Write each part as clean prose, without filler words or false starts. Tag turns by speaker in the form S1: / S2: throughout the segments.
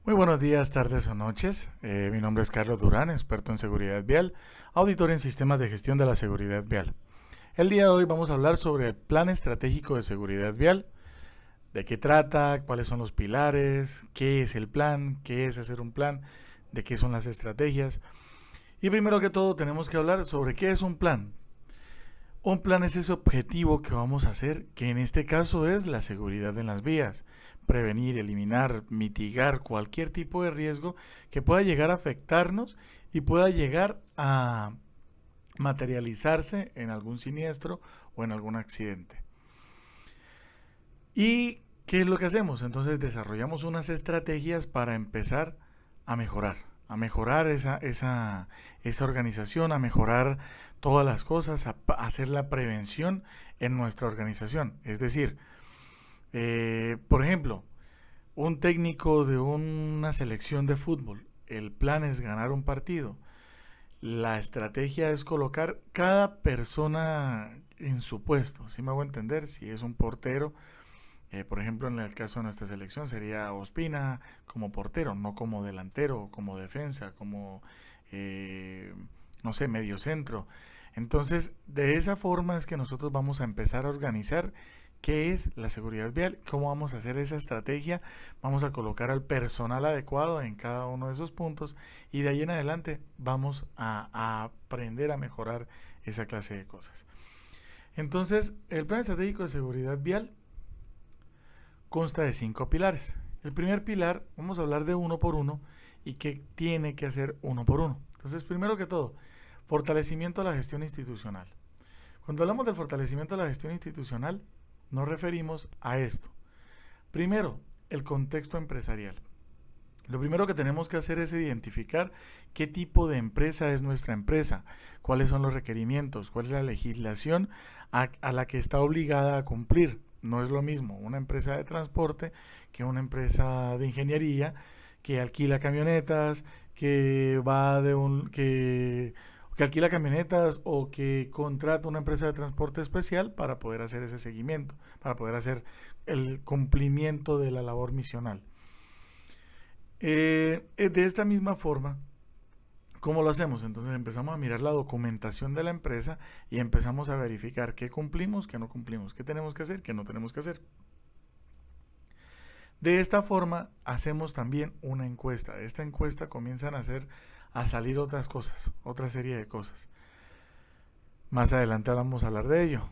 S1: Muy buenos días, tardes o noches. Mi nombre es Carlos Durán, experto en seguridad vial, auditor en sistemas de gestión de la seguridad vial. El día de hoy vamos a hablar sobre el Plan Estratégico de Seguridad Vial, de qué trata, cuáles son los pilares, qué es el plan, qué es hacer un plan, de qué son las estrategias. Y primero que todo tenemos que hablar sobre qué es un plan. Un plan es ese objetivo que vamos a hacer, que en este caso es la seguridad en las vías, prevenir, eliminar, mitigar cualquier tipo de riesgo que pueda llegar a afectarnos y pueda llegar a materializarse en algún siniestro o en algún accidente. ¿Y qué es lo que hacemos? Entonces desarrollamos unas estrategias para empezar a mejorar esa organización, a mejorar todas las cosas, a hacer la prevención en nuestra organización. Es decir, por ejemplo, un técnico de una selección de fútbol, el plan es ganar un partido. La estrategia es colocar cada persona en su puesto. ¿Sí me hago entender? Si es un portero, por ejemplo, en el caso de nuestra selección sería Ospina como portero, no como delantero, como defensa, como, eh, no sé, medio centro. Entonces, de esa forma es que nosotros vamos a empezar a organizar qué es la seguridad vial, cómo vamos a hacer esa estrategia, vamos a colocar al personal adecuado en cada uno de esos puntos y de ahí en adelante vamos a aprender a mejorar esa clase de cosas. Entonces, el plan estratégico de seguridad vial consta de 5 pilares. El primer pilar, vamos a hablar de uno por uno y qué tiene que hacer uno por uno. Entonces, primero que todo, fortalecimiento de la gestión institucional. Cuando hablamos del fortalecimiento de la gestión institucional, nos referimos a esto. Primero, el contexto empresarial. Lo primero que tenemos que hacer es identificar qué tipo de empresa es nuestra empresa, cuáles son los requerimientos, cuál es la legislación a la que está obligada a cumplir. No es lo mismo una empresa de transporte que una empresa de ingeniería que alquila camionetas, que alquila camionetas o que contrata una empresa de transporte especial para poder hacer ese seguimiento, para poder hacer el cumplimiento de la labor misional. De esta misma forma, ¿cómo lo hacemos? Entonces empezamos a mirar la documentación de la empresa y empezamos a verificar qué cumplimos, qué no cumplimos, qué tenemos que hacer, qué no tenemos que hacer. De esta forma hacemos también una encuesta. De esta encuesta comienzan a salir otras cosas, otra serie de cosas. Más adelante vamos a hablar de ello.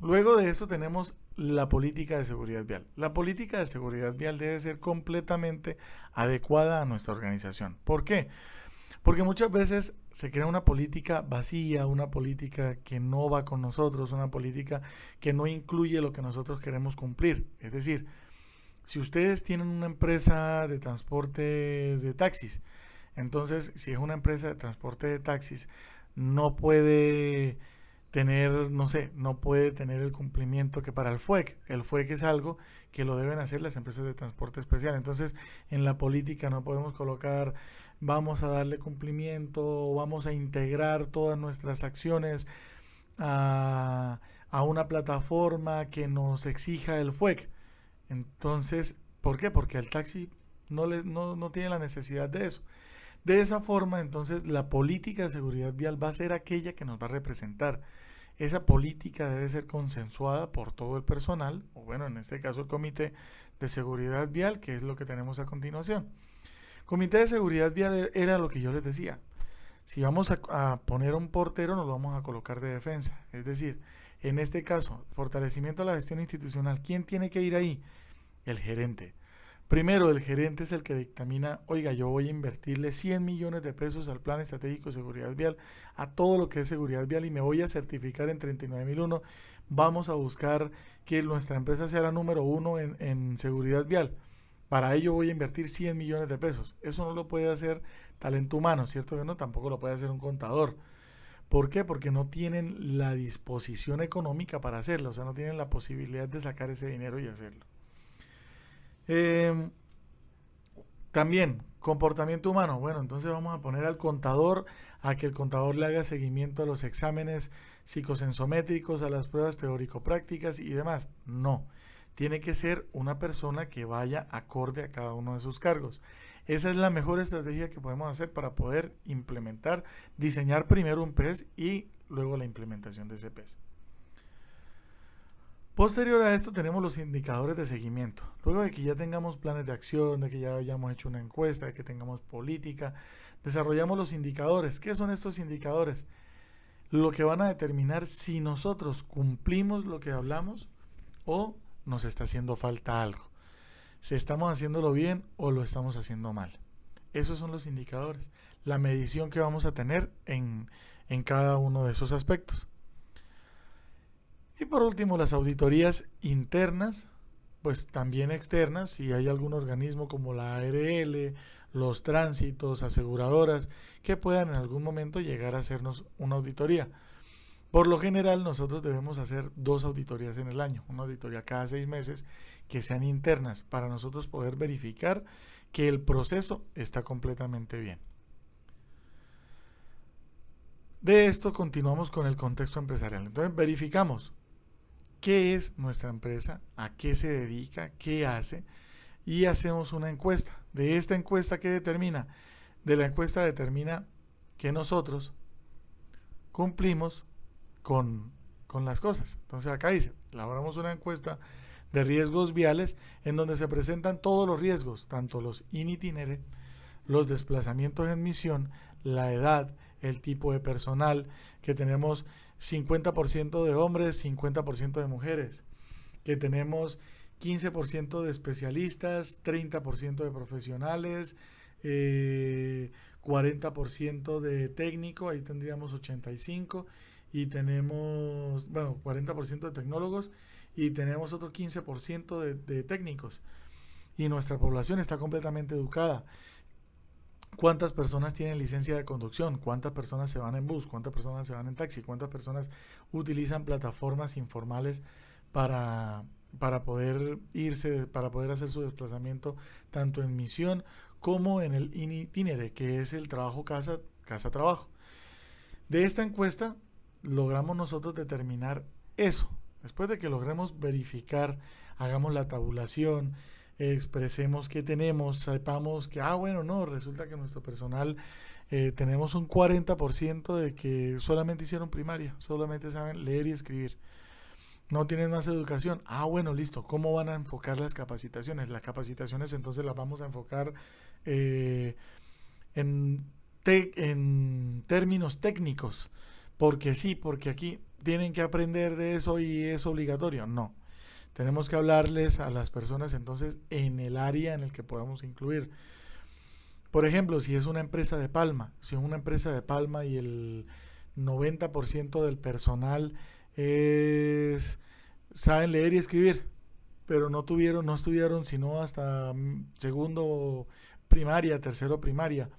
S1: Luego de eso tenemos la política de seguridad vial. La política de seguridad vial debe ser completamente adecuada a nuestra organización. ¿Por qué? Porque muchas veces se crea una política vacía, una política que no va con nosotros, una política que no incluye lo que nosotros queremos cumplir. Es decir, si ustedes tienen una empresa de transporte de taxis, entonces si es una empresa de transporte de taxis, no puede tener, no sé, no puede tener el cumplimiento que para el FUEC. El FUEC es algo que lo deben hacer las empresas de transporte especial. Entonces, en la política no podemos colocar, vamos a darle cumplimiento, vamos a integrar todas nuestras acciones a una plataforma que nos exija el FUEC. Entonces, ¿por qué? Porque el taxi no tiene la necesidad de eso. De esa forma, entonces, la política de seguridad vial va a ser aquella que nos va a representar. Esa política debe ser consensuada por todo el personal, o bueno, en este caso el Comité de Seguridad Vial, que es lo que tenemos a continuación. Comité de Seguridad Vial era lo que yo les decía. Si vamos a poner un portero, nos lo vamos a colocar de defensa. Es decir, en este caso, fortalecimiento de la gestión institucional. ¿Quién tiene que ir ahí? El gerente. Primero, el gerente es el que dictamina, oiga, yo voy a invertirle 100 millones de pesos al plan estratégico de seguridad vial, a todo lo que es seguridad vial y me voy a certificar en 39001. Vamos a buscar que nuestra empresa sea la número uno en seguridad vial. Para ello voy a invertir 100 millones de pesos. Eso no lo puede hacer talento humano, ¿cierto que no? Tampoco lo puede hacer un contador. ¿Por qué? Porque no tienen la disposición económica para hacerlo, o sea, no tienen la posibilidad de sacar ese dinero y hacerlo. Eh, También, comportamiento humano. Bueno, entonces vamos a poner al contador a que el contador le haga seguimiento a los exámenes psicosensométricos, a las pruebas teórico-prácticas y demás. No. tiene que ser una persona que vaya acorde a cada uno de sus cargos. Esa es la mejor estrategia que podemos hacer para poder implementar, diseñar primero un PES y luego la implementación de ese PES. Posterior a esto tenemos los indicadores de seguimiento. Luego de que ya tengamos planes de acción, de que ya hayamos hecho una encuesta, de que tengamos política, desarrollamos los indicadores. ¿Qué son estos indicadores? Lo que van a determinar si nosotros cumplimos lo que hablamos o nos está haciendo falta algo. Si estamos haciéndolo bien o lo estamos haciendo mal. Esos son los indicadores, la medición que vamos a tener en cada uno de esos aspectos. Y por último, las auditorías internas, pues también externas, si hay algún organismo como la ARL, los tránsitos, aseguradoras, que puedan en algún momento llegar a hacernos una auditoría. Por lo general, nosotros debemos hacer 2 auditorías en el año, una auditoría cada 6 meses, que sean internas, para nosotros poder verificar que el proceso está completamente bien. De esto continuamos con el contexto empresarial. Entonces, verificamos qué es nuestra empresa, a qué se dedica, qué hace, y hacemos una encuesta. De esta encuesta, ¿qué determina? De la encuesta determina que nosotros cumplimos con las cosas. Entonces acá dice, elaboramos una encuesta de riesgos viales en donde se presentan todos los riesgos, tanto los in itinere, los desplazamientos en misión, la edad, el tipo de personal, que tenemos 50% de hombres, 50% de mujeres, que tenemos 15% de especialistas, 30% de profesionales, 40% de técnico, ahí tendríamos 85%, y tenemos, bueno, 40% de tecnólogos, y tenemos otro 15% de técnicos. Y nuestra población está completamente educada. ¿Cuántas personas tienen licencia de conducción? ¿Cuántas personas se van en bus? ¿Cuántas personas se van en taxi? ¿Cuántas personas utilizan plataformas informales para poder irse, para poder hacer su desplazamiento tanto en misión como en el itinere, que es el trabajo casa-trabajo? De esta encuesta logramos nosotros determinar eso. Después de que logremos verificar, hagamos la tabulación, expresemos qué tenemos, sepamos que, bueno, no, resulta que nuestro personal tenemos un 40% de que solamente hicieron primaria, solamente saben leer y escribir. No tienen más educación. Bueno, listo. ¿Cómo van a enfocar las capacitaciones? Las capacitaciones entonces las vamos a enfocar en términos técnicos. Porque sí, porque aquí tienen que aprender de eso y es obligatorio. No. Tenemos que hablarles a las personas entonces en el área en el que podamos incluir. Por ejemplo, si es una empresa de palma, y el 90% del personal saben leer y escribir, pero no estudiaron sino hasta segundo primaria, tercero primaria.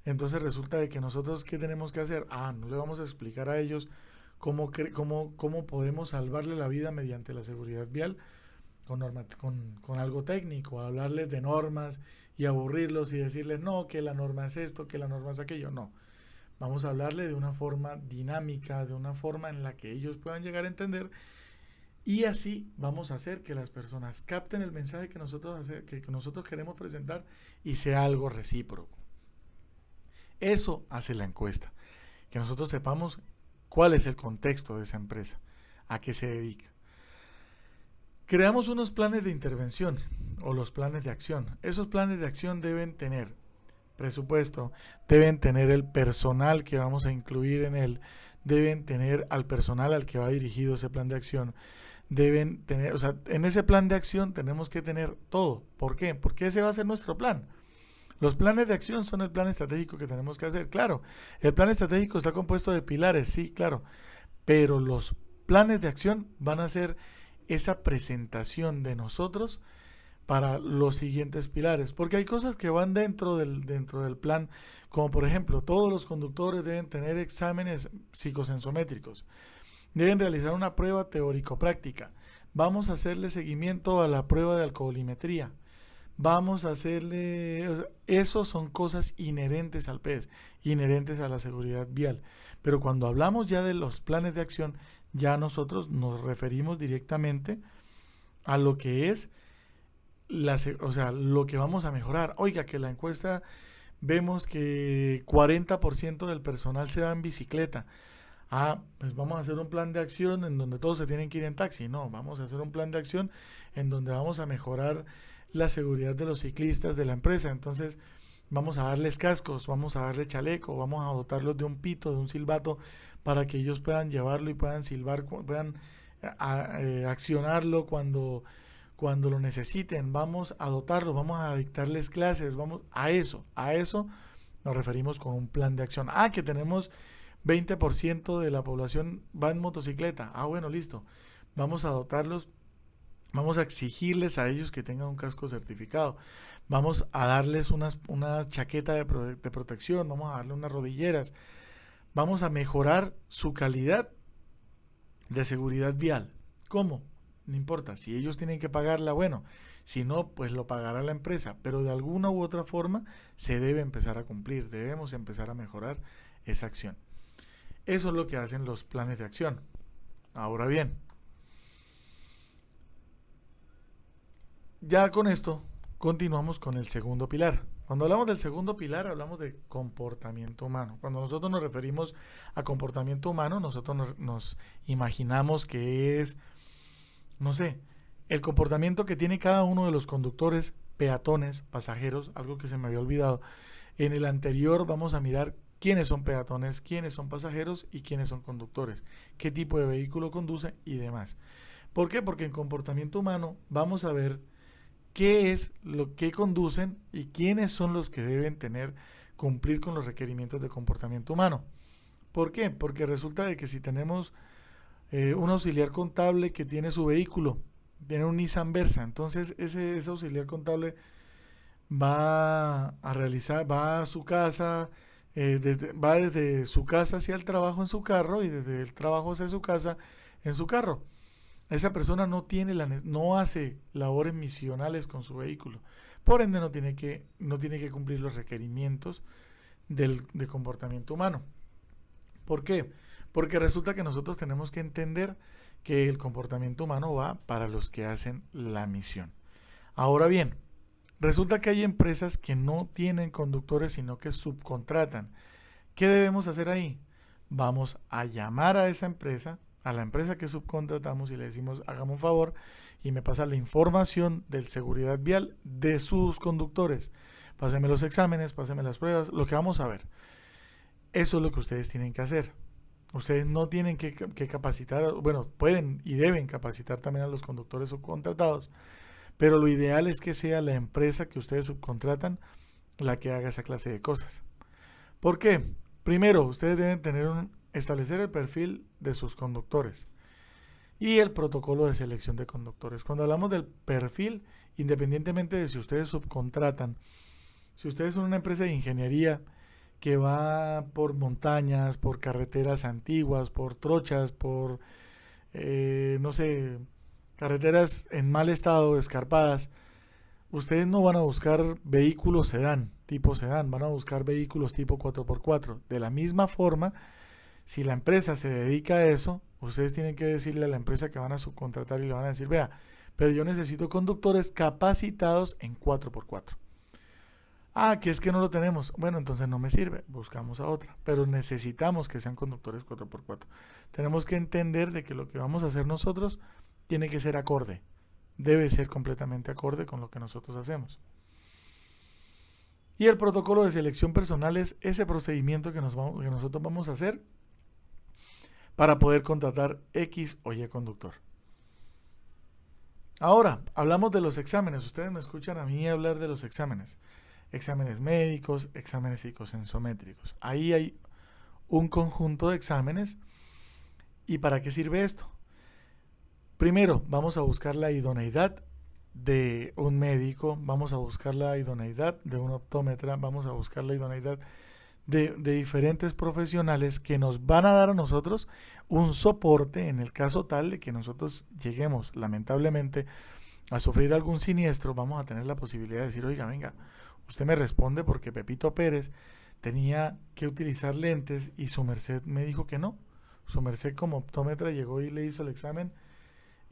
S1: Entonces resulta de que nosotros, ¿qué tenemos que hacer? No le vamos a explicar a ellos cómo podemos salvarle la vida mediante la seguridad vial con algo técnico, hablarles de normas y aburrirlos y decirles, no, que la norma es esto, que la norma es aquello. No, vamos a hablarle de una forma dinámica, de una forma en la que ellos puedan llegar a entender, y así vamos a hacer que las personas capten el mensaje que nosotros queremos presentar y sea algo recíproco. Eso hace la encuesta, que nosotros sepamos cuál es el contexto de esa empresa, a qué se dedica. Creamos unos planes de intervención o los planes de acción. Esos planes de acción deben tener presupuesto, deben tener el personal que vamos a incluir en él, deben tener al personal al que va dirigido ese plan de acción, deben tener, o sea, en ese plan de acción tenemos que tener todo. ¿Por qué? Porque ese va a ser nuestro plan. Los planes de acción son el plan estratégico que tenemos que hacer. Claro, el plan estratégico está compuesto de pilares, sí, claro, pero los planes de acción van a ser esa presentación de nosotros para los siguientes pilares, porque hay cosas que van dentro del plan, como por ejemplo, todos los conductores deben tener exámenes psicosensométricos, deben realizar una prueba teórico-práctica, vamos a hacerle seguimiento a la prueba de alcoholimetría, vamos a hacerle... Esos son cosas inherentes al PES, inherentes a la seguridad vial. Pero cuando hablamos ya de los planes de acción, ya nosotros nos referimos directamente a lo que es o sea, lo que vamos a mejorar. Oiga, que la encuesta vemos que 40% del personal se va en bicicleta. Ah, pues vamos a hacer un plan de acción en donde todos se tienen que ir en taxi. No, vamos a hacer un plan de acción en donde vamos a mejorar la seguridad de los ciclistas de la empresa. Entonces, vamos a darles cascos, vamos a darle chaleco, vamos a dotarlos de un pito, de un silbato, para que ellos puedan llevarlo y puedan silbar, puedan accionarlo cuando lo necesiten. Vamos a dotarlos, vamos a dictarles clases, vamos a eso nos referimos con un plan de acción. Ah, que tenemos 20% de la población va en motocicleta. Ah, bueno, listo. Vamos a dotarlos, vamos a exigirles a ellos que tengan un casco certificado. Vamos a darles una chaqueta de protección, vamos a darle unas rodilleras. Vamos a mejorar su calidad de seguridad vial. ¿Cómo? No importa, si ellos tienen que pagarla, bueno, si no, pues lo pagará la empresa, pero de alguna u otra forma se debe empezar a cumplir, debemos empezar a mejorar esa acción. Eso es lo que hacen los planes de acción. Ahora bien, ya con esto continuamos con el segundo pilar. Cuando hablamos del segundo pilar, hablamos de comportamiento humano. Cuando nosotros nos referimos a comportamiento humano, nosotros nos imaginamos que es, no sé, el comportamiento que tiene cada uno de los conductores, peatones, pasajeros, algo que se me había olvidado. En el anterior vamos a mirar quiénes son peatones, quiénes son pasajeros y quiénes son conductores, qué tipo de vehículo conduce y demás. ¿Por qué? Porque en comportamiento humano vamos a ver qué es lo que conducen y quiénes son los que deben cumplir con los requerimientos de comportamiento humano. ¿Por qué? Porque resulta de que si tenemos un auxiliar contable que tiene su vehículo, tiene un Nissan Versa, entonces ese auxiliar contable va a su casa, va desde su casa hacia el trabajo en su carro y desde el trabajo hacia su casa en su carro. Esa persona no hace labores misionales con su vehículo. Por ende, no tiene que cumplir los requerimientos de comportamiento humano. ¿Por qué? Porque resulta que nosotros tenemos que entender que el comportamiento humano va para los que hacen la misión. Ahora bien, resulta que hay empresas que no tienen conductores, sino que subcontratan. ¿Qué debemos hacer ahí? Vamos a llamar a esa empresa, a la empresa que subcontratamos y le decimos, hágame un favor y me pasa la información de seguridad vial de sus conductores. Páseme los exámenes, páseme las pruebas, lo que vamos a ver. Eso es lo que ustedes tienen que hacer. Ustedes no tienen que capacitar, bueno, pueden y deben capacitar también a los conductores subcontratados, pero lo ideal es que sea la empresa que ustedes subcontratan la que haga esa clase de cosas. ¿Por qué? Primero, ustedes deben establecer el perfil de sus conductores y el protocolo de selección de conductores. Cuando hablamos del perfil, independientemente de si ustedes subcontratan, si ustedes son una empresa de ingeniería que va por montañas, por carreteras antiguas, por trochas, por, no sé, carreteras en mal estado, escarpadas, ustedes no van a buscar vehículos tipo sedán, van a buscar vehículos tipo 4x4. De la misma forma, si la empresa se dedica a eso, ustedes tienen que decirle a la empresa que van a subcontratar y le van a decir, vea, pero yo necesito conductores capacitados en 4x4. Ah, que es que no lo tenemos. Bueno, entonces no me sirve, buscamos a otra. Pero necesitamos que sean conductores 4x4. Tenemos que entender de que lo que vamos a hacer nosotros tiene que ser acorde. Debe ser completamente acorde con lo que nosotros hacemos. Y el protocolo de selección personal es ese procedimiento que nosotros vamos a hacer para poder contratar X o Y conductor. Ahora, hablamos de los exámenes. Ustedes me escuchan a mí hablar de los exámenes. Exámenes médicos, exámenes psicosensométricos. Ahí hay un conjunto de exámenes. ¿Y para qué sirve esto? Primero, vamos a buscar la idoneidad de un médico, vamos a buscar la idoneidad de un optómetra, vamos a buscar la idoneidad de diferentes profesionales que nos van a dar a nosotros un soporte en el caso tal de que nosotros lleguemos, lamentablemente, a sufrir algún siniestro. Vamos a tener la posibilidad de decir, oiga, venga, usted me responde porque Pepito Pérez tenía que utilizar lentes y su merced me dijo que no. Su merced como optómetra llegó y le hizo el examen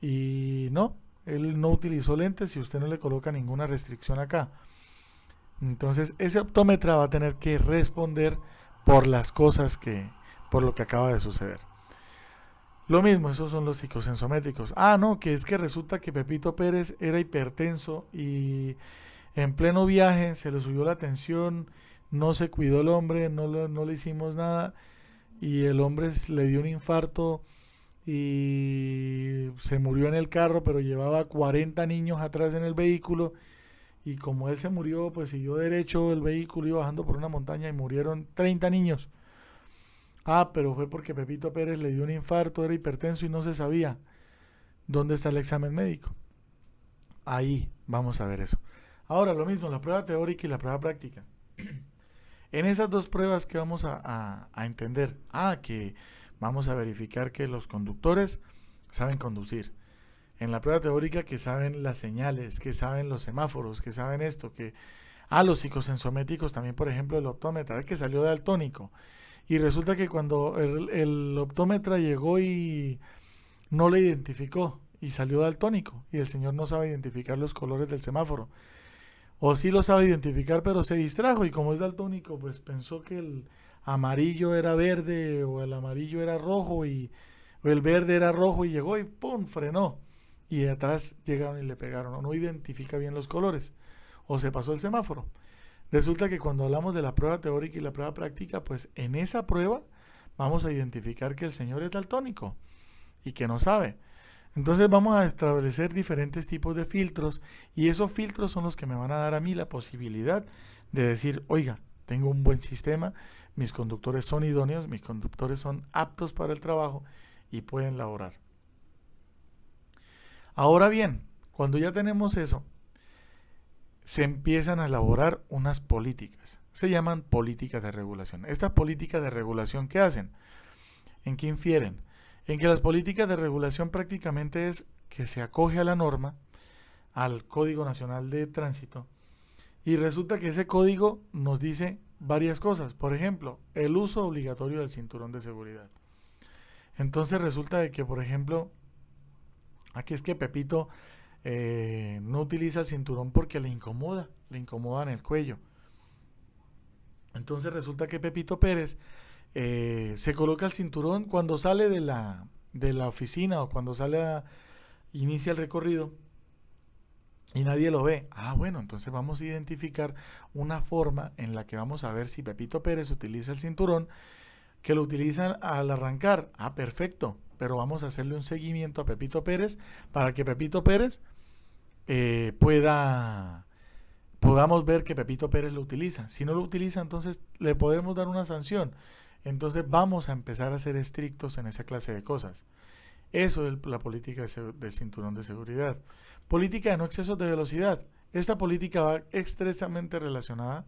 S1: y no, él no utilizó lentes y usted no le coloca ninguna restricción acá. Entonces ese optómetra va a tener que responder por las cosas por lo que acaba de suceder. Lo mismo, esos son los psicosensométricos. Ah, no, que es que resulta que Pepito Pérez era hipertenso y en pleno viaje se le subió la tensión, no se cuidó el hombre, no le hicimos nada y el hombre le dio un infarto y se murió en el carro, pero llevaba 40 niños atrás en el vehículo y como él se murió, pues siguió derecho el vehículo, iba bajando por una montaña y murieron 30 niños. Ah, pero fue porque Pepito Pérez le dio un infarto, era hipertenso y no se sabía dónde está el examen médico. Ahí vamos a ver eso. Ahora, lo mismo, la prueba teórica y la prueba práctica. En esas dos pruebas que vamos a entender, que vamos a verificar que los conductores saben conducir. En la prueba teórica que saben las señales, que saben los semáforos, que saben esto, que los psicosensométricos también, por ejemplo, el optómetra, que salió daltónico. Y resulta que cuando el optómetra llegó y no le identificó y salió daltónico y el señor no sabe identificar los colores del semáforo. O sí lo sabe identificar, pero se distrajo y como es daltónico, pues pensó que el amarillo era verde o el amarillo era rojo o el verde era rojo y llegó y ¡pum! Frenó. Y de atrás llegaron y le pegaron. O no identifica bien los colores. O se pasó el semáforo. Resulta que cuando hablamos de la prueba teórica y la prueba práctica, pues en esa prueba vamos a identificar que el señor es daltónico y que no sabe. Entonces vamos a establecer diferentes tipos de filtros y esos filtros son los que me van a dar a mí la posibilidad de decir, oiga, tengo un buen sistema, mis conductores son idóneos, mis conductores son aptos para el trabajo y pueden laborar. Ahora bien, cuando ya tenemos eso, se empiezan a elaborar unas políticas. Se llaman políticas de regulación. Estas políticas de regulación, ¿qué hacen? ¿En qué infieren? En que las políticas de regulación prácticamente es que se acoge a la norma, al Código Nacional de Tránsito, y resulta que ese código nos dice varias cosas. Por ejemplo, el uso obligatorio del cinturón de seguridad. Entonces resulta de que, por ejemplo, aquí es que Pepito no utiliza el cinturón porque le incomoda en el cuello. Entonces resulta que Pepito Pérez se coloca el cinturón cuando sale de la oficina o cuando inicia el recorrido y nadie lo ve. Bueno, entonces vamos a identificar una forma en la que vamos a ver si Pepito Pérez utiliza el cinturón, que lo utiliza al arrancar. Perfecto, pero vamos a hacerle un seguimiento a Pepito Pérez para que Pepito Pérez podamos ver que Pepito Pérez lo utiliza. Si no lo utiliza, entonces le podemos dar una sanción. Entonces vamos a empezar a ser estrictos en esa clase de cosas. Eso es la política del cinturón de seguridad. Política de no excesos de velocidad. Esta política va estrechamente relacionada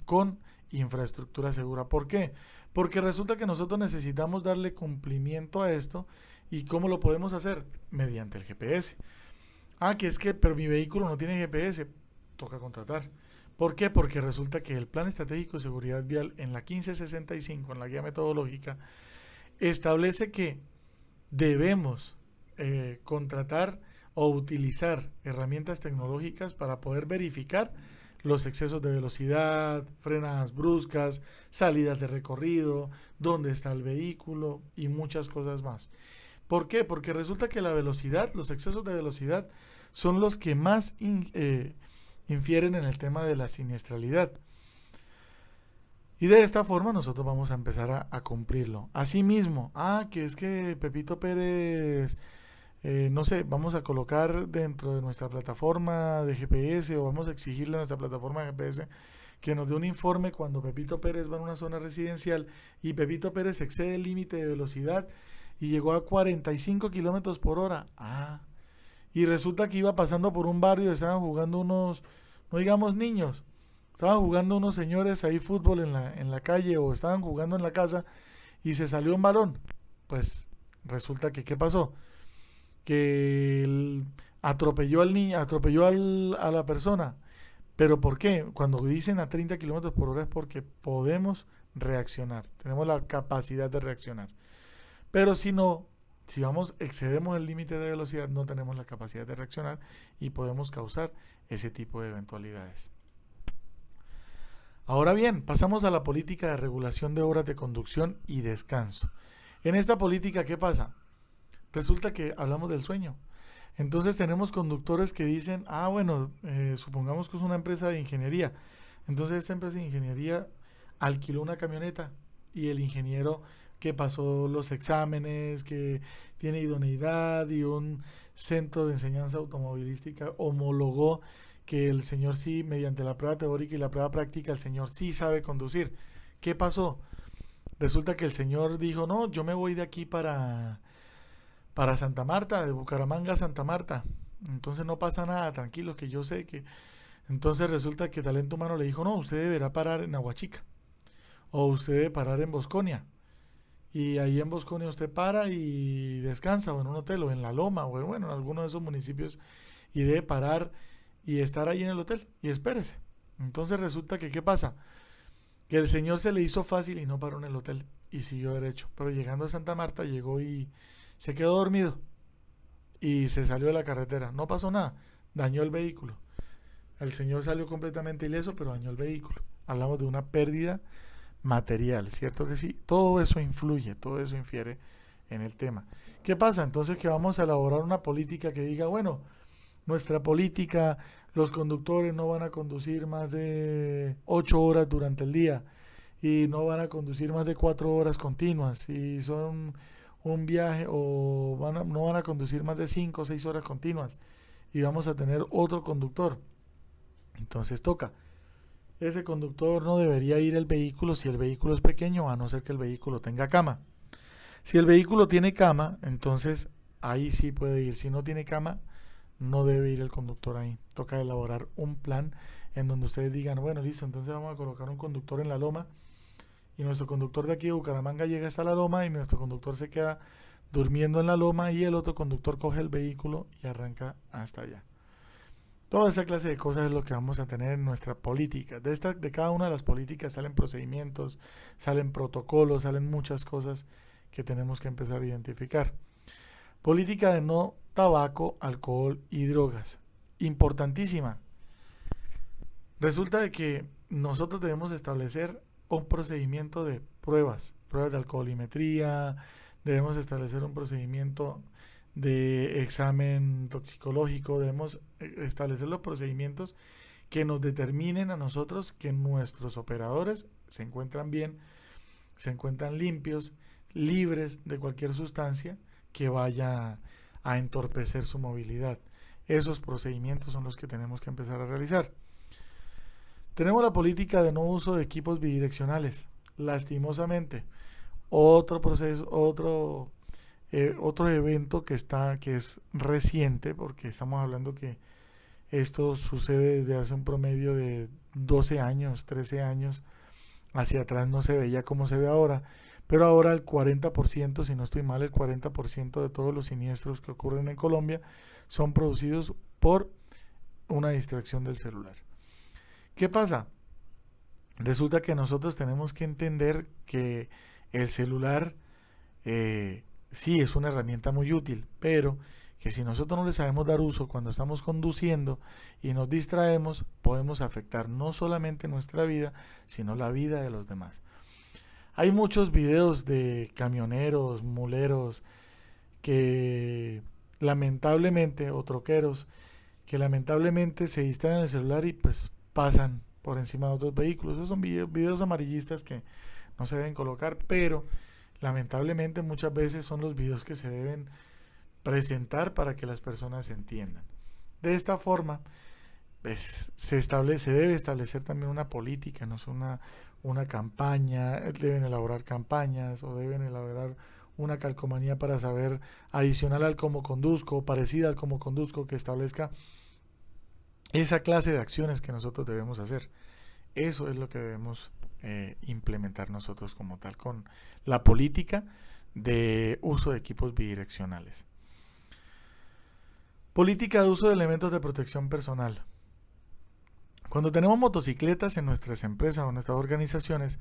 S1: con infraestructura segura. ¿Por qué? Porque resulta que nosotros necesitamos darle cumplimiento a esto. ¿Y cómo lo podemos hacer? Mediante el GPS. Pero mi vehículo no tiene GPS. Toca contratar. ¿Por qué? Porque resulta que el Plan Estratégico de Seguridad Vial en la 1565, en la guía metodológica, establece que debemos contratar o utilizar herramientas tecnológicas para poder verificar los excesos de velocidad, frenadas bruscas, salidas de recorrido, dónde está el vehículo y muchas cosas más. ¿Por qué? Porque resulta que la velocidad, los excesos de velocidad son los que más infieren en el tema de la siniestralidad. Y de esta forma nosotros vamos a empezar a cumplirlo. Asimismo, que es que Pepito Pérez, no sé, vamos a colocar dentro de nuestra plataforma de GPS o vamos a exigirle a nuestra plataforma de GPS que nos dé un informe cuando Pepito Pérez va en una zona residencial y Pepito Pérez excede el límite de velocidad y llegó a 45 kilómetros por hora. Y resulta que iba pasando por un barrio y estaban jugando unos, no digamos niños, estaban jugando unos señores ahí fútbol en la calle o estaban jugando en la casa y se salió un balón. Pues resulta que, ¿qué pasó? Que él atropelló al niño, a la persona. ¿Pero por qué? Cuando dicen a 30 kilómetros por hora es porque podemos reaccionar, tenemos la capacidad de reaccionar. Pero si no, Si excedemos el límite de velocidad, no tenemos la capacidad de reaccionar y podemos causar ese tipo de eventualidades. Ahora bien, pasamos a la política de regulación de horas de conducción y descanso. En esta política, ¿qué pasa? Resulta que hablamos del sueño. Entonces tenemos conductores que dicen, bueno, supongamos que es una empresa de ingeniería. Entonces esta empresa de ingeniería alquiló una camioneta y el ingeniero que pasó los exámenes, que tiene idoneidad y un centro de enseñanza automovilística homologó que el señor sí, mediante la prueba teórica y la prueba práctica, el señor sí sabe conducir. ¿Qué pasó? Resulta que el señor dijo, no, yo me voy de aquí para Santa Marta, de Bucaramanga a Santa Marta. Entonces no pasa nada, tranquilo, que yo sé que... Entonces resulta que Talento Humano le dijo, no, usted deberá parar en Aguachica. O usted debe parar en Bosconia. Y ahí en Bosconia usted para y descansa, o en un hotel, o en La Loma, o bueno, en alguno de esos municipios. Y debe parar y estar ahí en el hotel. Y espérese. Entonces resulta que, ¿qué pasa? Que el señor se le hizo fácil y no paró en el hotel. Y siguió derecho. Pero llegando a Santa Marta, llegó y se quedó dormido. Y se salió de la carretera. No pasó nada. Dañó el vehículo. El señor salió completamente ileso, pero dañó el vehículo. Hablamos de una pérdida material, ¿cierto que sí? Todo eso influye, todo eso infiere en el tema. ¿Qué pasa? Entonces que vamos a elaborar una política que diga, bueno, nuestra política, los conductores no van a conducir más de 8 horas durante el día y no van a conducir más de 4 horas continuas y son un viaje o no van a conducir más de 5 o 6 horas continuas y vamos a tener otro conductor. Entonces toca. Ese conductor no debería ir el vehículo si el vehículo es pequeño, a no ser que el vehículo tenga cama. Si el vehículo tiene cama, entonces ahí sí puede ir. Si no tiene cama, no debe ir el conductor ahí. Toca elaborar un plan en donde ustedes digan, bueno, listo, entonces vamos a colocar un conductor en La Loma y nuestro conductor de aquí de Bucaramanga llega hasta La Loma y nuestro conductor se queda durmiendo en La Loma y el otro conductor coge el vehículo y arranca hasta allá. Toda esa clase de cosas es lo que vamos a tener en nuestra política. De cada una de las políticas salen procedimientos, salen protocolos, salen muchas cosas que tenemos que empezar a identificar. Política de no tabaco, alcohol y drogas. Importantísima. Resulta de que nosotros debemos establecer un procedimiento de pruebas de alcoholimetría, debemos establecer un procedimiento de examen toxicológico, debemos establecer los procedimientos que nos determinen a nosotros que nuestros operadores se encuentran bien, se encuentran limpios, libres de cualquier sustancia que vaya a entorpecer su movilidad. Esos procedimientos son los que tenemos que empezar a realizar. Tenemos la política de no uso de equipos bidireccionales. Lastimosamente, otro proceso, otro evento que es reciente, porque estamos hablando que esto sucede desde hace un promedio de 12 años, 13 años hacia atrás, no se veía como se ve ahora, pero ahora el 40%, si no estoy mal, el 40% de todos los siniestros que ocurren en Colombia son producidos por una distracción del celular. ¿Qué pasa? Resulta que nosotros tenemos que entender que el celular sí es una herramienta muy útil, pero que si nosotros no le sabemos dar uso cuando estamos conduciendo y nos distraemos, podemos afectar no solamente nuestra vida, sino la vida de los demás. Hay muchos videos de camioneros, muleros, que lamentablemente, o troqueros, que lamentablemente se distraen en el celular y pues pasan por encima de otros vehículos. Esos son videos amarillistas que no se deben colocar, pero lamentablemente muchas veces son los videos que se deben presentar para que las personas entiendan. De esta forma, pues, se debe establecer también una política, no es una campaña, deben elaborar campañas o deben elaborar una calcomanía para saber, adicional al cómo conduzco, parecida al cómo conduzco, que establezca esa clase de acciones que nosotros debemos hacer. Eso es lo que debemos implementar nosotros como tal con la política de uso de equipos bidireccionales. Política de uso de elementos de protección personal. Cuando tenemos motocicletas en nuestras empresas o en nuestras organizaciones,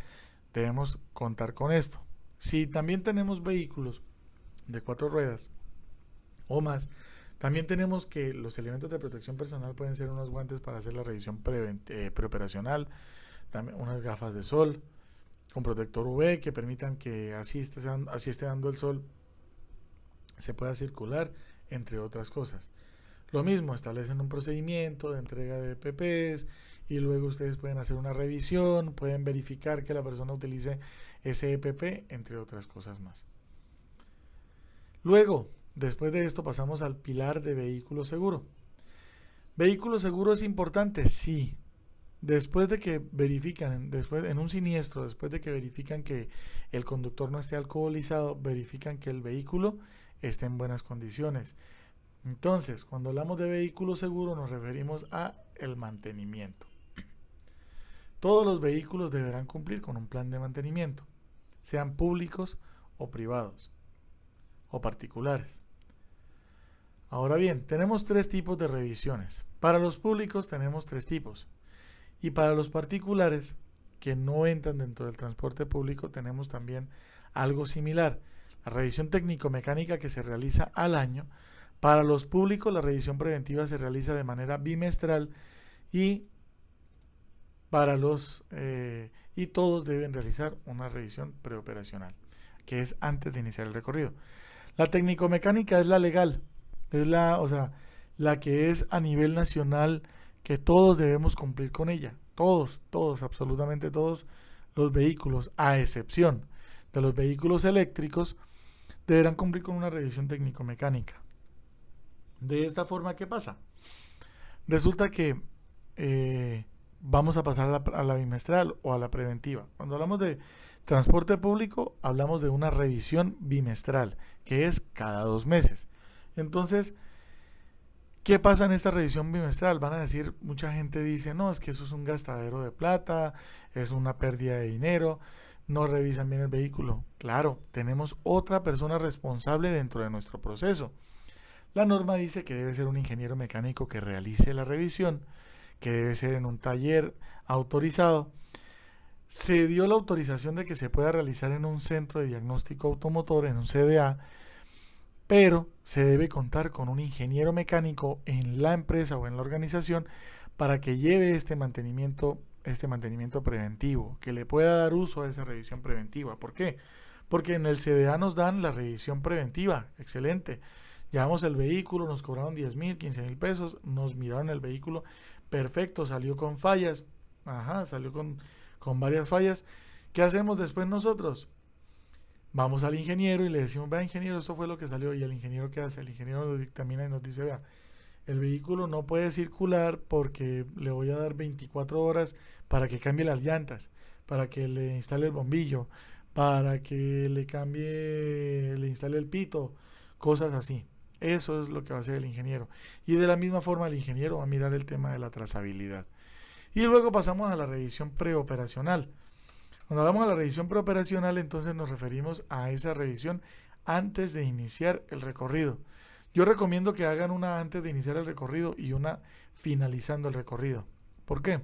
S1: debemos contar con esto. Si también tenemos vehículos, de 4 ruedas o más. También tenemos que los elementos de protección personal pueden ser unos guantes para hacer la revisión preoperacional, también unas gafas de sol con protector UV que permitan que así esté dando el sol se pueda circular, entre otras cosas. Lo mismo, establecen un procedimiento de entrega de EPPs y luego ustedes pueden hacer una revisión, pueden verificar que la persona utilice ese EPP, entre otras cosas más. Luego, después de esto pasamos al pilar de vehículo seguro. ¿Vehículo seguro es importante? Sí. Después de que verifican, en un siniestro, después de que verifican que el conductor no esté alcoholizado, verifican que el vehículo esté en buenas condiciones. Entonces, cuando hablamos de vehículo seguro nos referimos a el mantenimiento. Todos los vehículos deberán cumplir con un plan de mantenimiento, sean públicos o privados o particulares. Ahora bien, tenemos 3 tipos de revisiones. Para los públicos tenemos 3 tipos. Y para los particulares que no entran dentro del transporte público tenemos también algo similar. La revisión técnico-mecánica que se realiza al año. Para los públicos la revisión preventiva se realiza de manera bimestral y y todos deben realizar una revisión preoperacional, que es antes de iniciar el recorrido. La técnico-mecánica es la legal, es la que es a nivel nacional, que todos debemos cumplir con ella. Todos, absolutamente todos los vehículos, a excepción de los vehículos eléctricos, deberán cumplir con una revisión técnico-mecánica. De esta forma, ¿qué pasa? Resulta que vamos a pasar a la bimestral o a la preventiva. Cuando hablamos de transporte público, hablamos de una revisión bimestral, que es cada 2 meses. Entonces, ¿qué pasa en esta revisión bimestral? Van a decir, mucha gente dice, no, es que eso es un gastadero de plata, es una pérdida de dinero, no revisan bien el vehículo. Claro, tenemos otra persona responsable dentro de nuestro proceso. La norma dice que debe ser un ingeniero mecánico que realice la revisión, que debe ser en un taller autorizado. Se dio la autorización de que se pueda realizar en un centro de diagnóstico automotor, en un CDA, pero se debe contar con un ingeniero mecánico en la empresa o en la organización para que lleve este mantenimiento preventivo, que le pueda dar uso a esa revisión preventiva. ¿Por qué? Porque en el CDA nos dan la revisión preventiva, excelente. Llevamos el vehículo, nos cobraron 10,000, 15,000 pesos, nos miraron el vehículo, perfecto, salió con fallas, salió con varias fallas. ¿Qué hacemos después nosotros? Vamos al ingeniero y le decimos, vea ingeniero, esto fue lo que salió. Y el ingeniero, ¿qué hace? El ingeniero nos dictamina y nos dice, vea, el vehículo no puede circular porque le voy a dar 24 horas para que cambie las llantas, para que le instale el bombillo, para que le instale el pito, cosas así. Eso es lo que va a hacer el ingeniero. Y de la misma forma el ingeniero va a mirar el tema de la trazabilidad. Y luego pasamos a la revisión preoperacional. Cuando hablamos de la revisión preoperacional, entonces nos referimos a esa revisión antes de iniciar el recorrido. Yo recomiendo que hagan una antes de iniciar el recorrido y una finalizando el recorrido. ¿Por qué?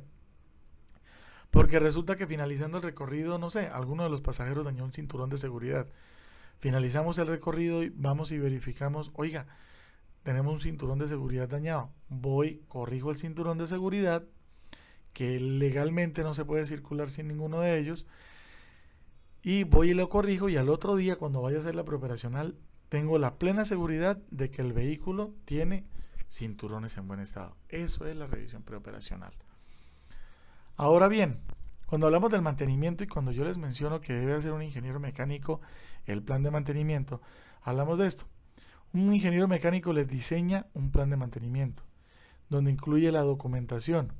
S1: Porque resulta que finalizando el recorrido, no sé, alguno de los pasajeros dañó un cinturón de seguridad. Finalizamos el recorrido y vamos y verificamos, oiga, tenemos un cinturón de seguridad dañado. Voy, corrijo el cinturón de seguridad, que legalmente no se puede circular sin ninguno de ellos, y voy y lo corrijo, y al otro día, cuando vaya a hacer la preoperacional, tengo la plena seguridad de que el vehículo tiene cinturones en buen estado. Eso es la revisión preoperacional. Ahora bien, cuando hablamos del mantenimiento y cuando yo les menciono que debe hacer un ingeniero mecánico el plan de mantenimiento, hablamos de esto. Un ingeniero mecánico les diseña un plan de mantenimiento, donde incluye la documentación.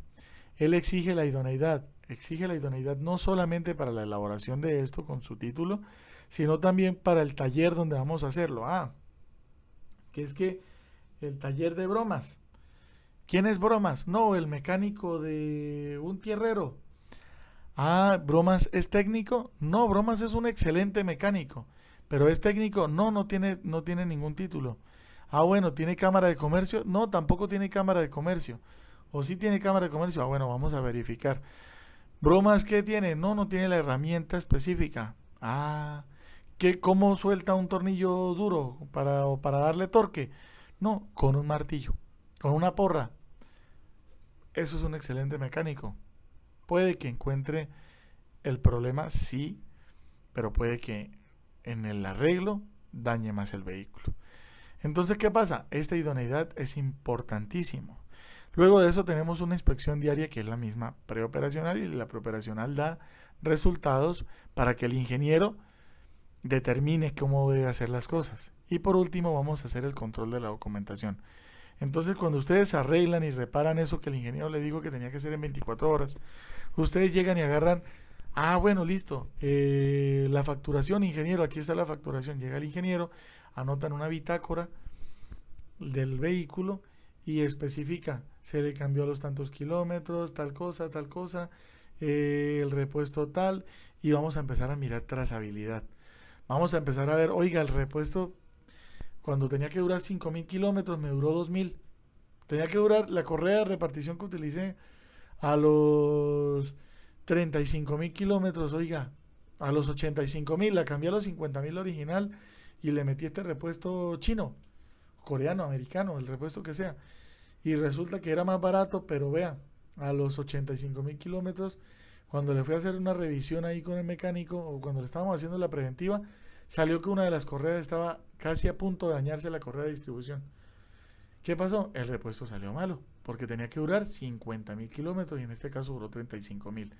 S1: Él exige la idoneidad no solamente para la elaboración de esto con su título, sino también para el taller donde vamos a hacerlo. Que es que el taller de bromas. ¿Quién es Bromas? No, el mecánico de un tierrero. ¿Bromas es técnico? No, Bromas es un excelente mecánico. ¿Pero es técnico? No, no tiene ningún título. Bueno, ¿tiene cámara de comercio? No, tampoco tiene cámara de comercio. ¿O sí tiene cámara de comercio? Bueno, vamos a verificar. ¿Bromas qué tiene? No, no tiene la herramienta específica. ¿Cómo suelta un tornillo duro para darle torque? No, con un martillo, con una porra. Eso es un excelente mecánico. Puede que encuentre el problema, sí, pero puede que en el arreglo dañe más el vehículo. Entonces, ¿qué pasa? Esta idoneidad es importantísimo. Luego de eso tenemos una inspección diaria que es la misma preoperacional, y la preoperacional da resultados para que el ingeniero determine cómo debe hacer las cosas. Y por último vamos a hacer el control de la documentación. Entonces, cuando ustedes arreglan y reparan eso que el ingeniero le dijo que tenía que hacer en 24 horas, ustedes llegan y agarran, bueno, listo, la facturación, ingeniero, aquí está la facturación. Llega el ingeniero, anotan una bitácora del vehículo y especifica, se le cambió a los tantos kilómetros, tal cosa, el repuesto tal, y vamos a empezar a mirar trazabilidad. Vamos a empezar a ver, oiga, el repuesto cuando tenía que durar 5.000 kilómetros me duró 2.000. Tenía que durar la correa de repartición que utilicé a los 35.000 kilómetros, oiga, a los 85.000, la cambié a los 50.000 original y le metí este repuesto chino, coreano, americano, el repuesto que sea. Y resulta que era más barato, pero vea, a los 85.000 kilómetros, cuando le fui a hacer una revisión ahí con el mecánico, o cuando le estábamos haciendo la preventiva, salió que una de las correas estaba casi a punto de dañarse, la correa de distribución. ¿Qué pasó? El repuesto salió malo, porque tenía que durar 50.000 kilómetros y en este caso duró 35.000.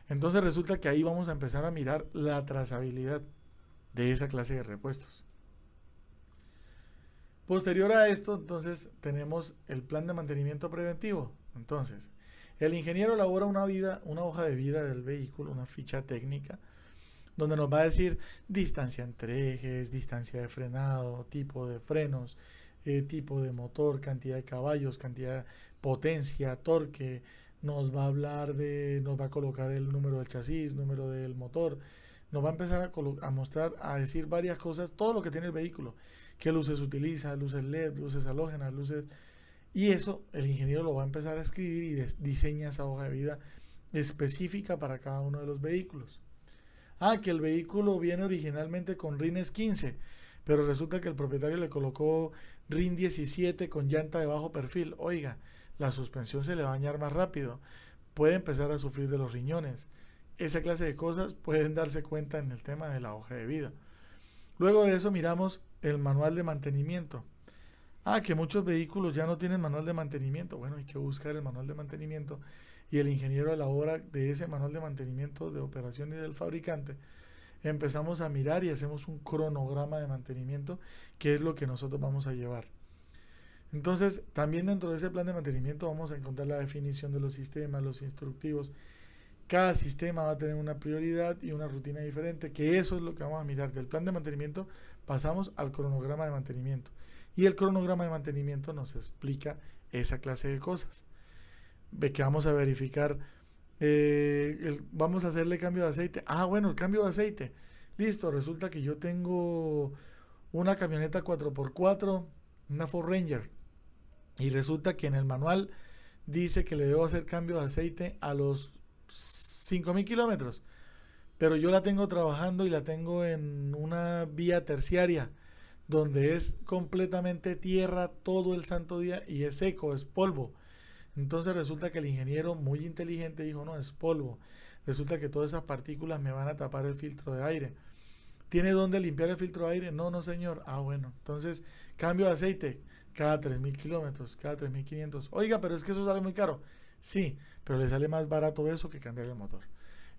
S1: Entonces resulta que ahí vamos a empezar a mirar la trazabilidad de esa clase de repuestos. Posterior a esto, entonces, tenemos el plan de mantenimiento preventivo. Entonces, el ingeniero elabora una hoja de vida del vehículo, una ficha técnica, donde nos va a decir distancia entre ejes, distancia de frenado, tipo de frenos, tipo de motor, cantidad de caballos, cantidad de potencia, torque. Nos va a hablar nos va a colocar el número del chasis, número del motor. Nos va a empezar a mostrar, a decir varias cosas, todo lo que tiene el vehículo. Qué luces utiliza, luces LED, luces halógenas, luces... Y eso el ingeniero lo va a empezar a escribir y diseña esa hoja de vida específica para cada uno de los vehículos. Que el vehículo viene originalmente con rines 15, pero resulta que el propietario le colocó rin 17 con llanta de bajo perfil. Oiga, la suspensión se le va a dañar más rápido, puede empezar a sufrir de los riñones. Esa clase de cosas pueden darse cuenta en el tema de la hoja de vida. Luego de eso miramos el manual de mantenimiento. Que muchos vehículos ya no tienen manual de mantenimiento. Bueno, hay que buscar el manual de mantenimiento y el ingeniero a la hora de ese manual de mantenimiento de operación y del fabricante empezamos a mirar y hacemos un cronograma de mantenimiento, que es lo que nosotros vamos a llevar. Entonces, también dentro de ese plan de mantenimiento vamos a encontrar la definición de los sistemas, los instructivos. Cada sistema va a tener una prioridad y una rutina diferente, que eso es lo que vamos a mirar. Del plan de mantenimiento pasamos al cronograma de mantenimiento. Y el cronograma de mantenimiento nos explica esa clase de cosas. Ve que vamos a verificar, vamos a hacerle cambio de aceite. Bueno, el cambio de aceite. Listo, resulta que yo tengo una camioneta 4x4, una Ford Ranger. Y resulta que en el manual dice que le debo hacer cambio de aceite a los 5.000 kilómetros, pero yo la tengo trabajando y la tengo en una vía terciaria donde es completamente tierra todo el santo día y es seco, es polvo. Entonces resulta que el ingeniero muy inteligente dijo, no, es polvo. Resulta que todas esas partículas me van a tapar el filtro de aire. ¿Tiene dónde limpiar el filtro de aire? No, no señor. Bueno, entonces cambio de aceite cada 3.000 kilómetros, cada 3.500. Oiga, pero es que eso sale muy caro. Sí, pero le sale más barato eso que cambiar el motor.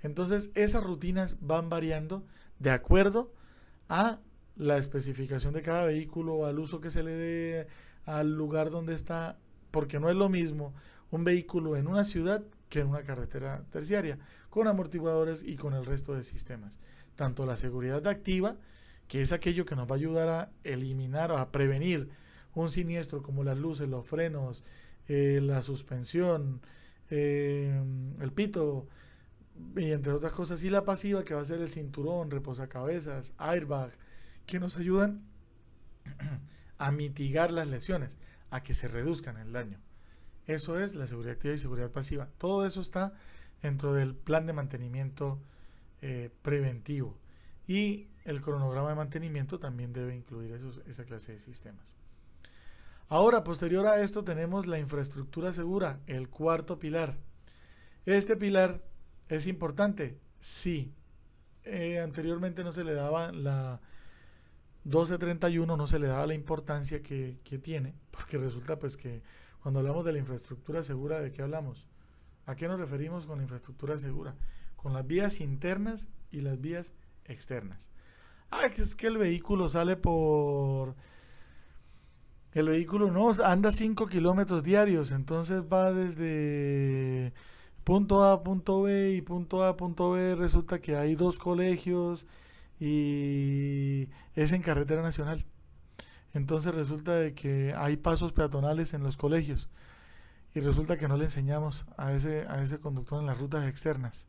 S1: Entonces esas rutinas van variando de acuerdo a la especificación de cada vehículo, al uso que se le dé, al lugar donde está, porque no es lo mismo un vehículo en una ciudad que en una carretera terciaria, con amortiguadores y con el resto de sistemas. Tanto la seguridad activa, que es aquello que nos va a ayudar a eliminar o a prevenir un siniestro, como las luces, los frenos, la suspensión, el pito, y entre otras cosas, y la pasiva, que va a ser el cinturón, reposacabezas, airbag, que nos ayudan a mitigar las lesiones, a que se reduzcan el daño. Eso es la seguridad activa y seguridad pasiva. Todo eso está dentro del plan de mantenimiento preventivo. y el cronograma de mantenimiento también debe incluir esa clase de sistemas. Ahora, posterior a esto, tenemos la infraestructura segura, el cuarto pilar. Este pilar es importante, sí. Anteriormente no se le daba la 1231, no se le daba la importancia que tiene, porque resulta pues que cuando hablamos de la infraestructura segura, ¿de qué hablamos? ¿A qué nos referimos con la infraestructura segura? Con las vías internas y las vías externas. Es que el vehículo sale por... El vehículo no anda 5 kilómetros diarios, entonces va desde punto A a punto B y punto A a punto B resulta que hay 2 colegios y es en carretera nacional. Entonces resulta de que hay pasos peatonales en los colegios y resulta que no le enseñamos a ese conductor en las rutas externas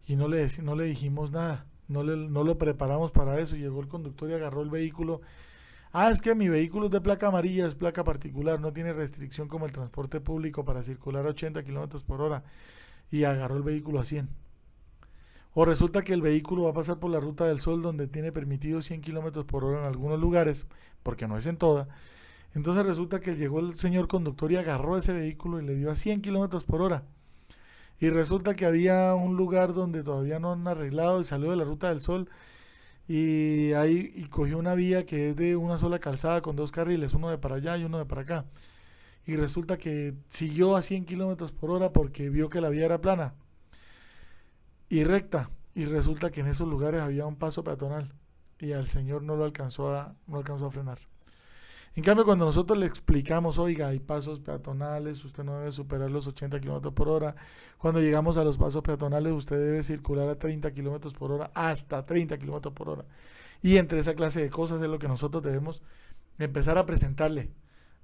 S1: y no le dijimos nada, no lo preparamos para eso. Llegó el conductor y agarró el vehículo. Es que mi vehículo es de placa amarilla, es placa particular, no tiene restricción como el transporte público para circular a 80 kilómetros por hora, y agarró el vehículo a 100. O resulta que el vehículo va a pasar por la Ruta del Sol, donde tiene permitido 100 kilómetros por hora en algunos lugares, porque no es en toda. Entonces resulta que llegó el señor conductor y agarró ese vehículo y le dio a 100 kilómetros por hora. Y resulta que había un lugar donde todavía no han arreglado y salió de la Ruta del Sol y cogió una vía que es de una sola calzada con 2 carriles, uno de para allá y uno de para acá. Y resulta que siguió a 100 kilómetros por hora porque vio que la vía era plana y recta. Y resulta que en esos lugares había un paso peatonal y al señor no alcanzó a frenar. En cambio, cuando nosotros le explicamos, oiga, hay pasos peatonales, usted no debe superar los 80 kilómetros por hora. Cuando llegamos a los pasos peatonales, usted debe circular a 30 kilómetros por hora, hasta 30 kilómetros por hora. Y entre esa clase de cosas es lo que nosotros debemos empezar a presentarle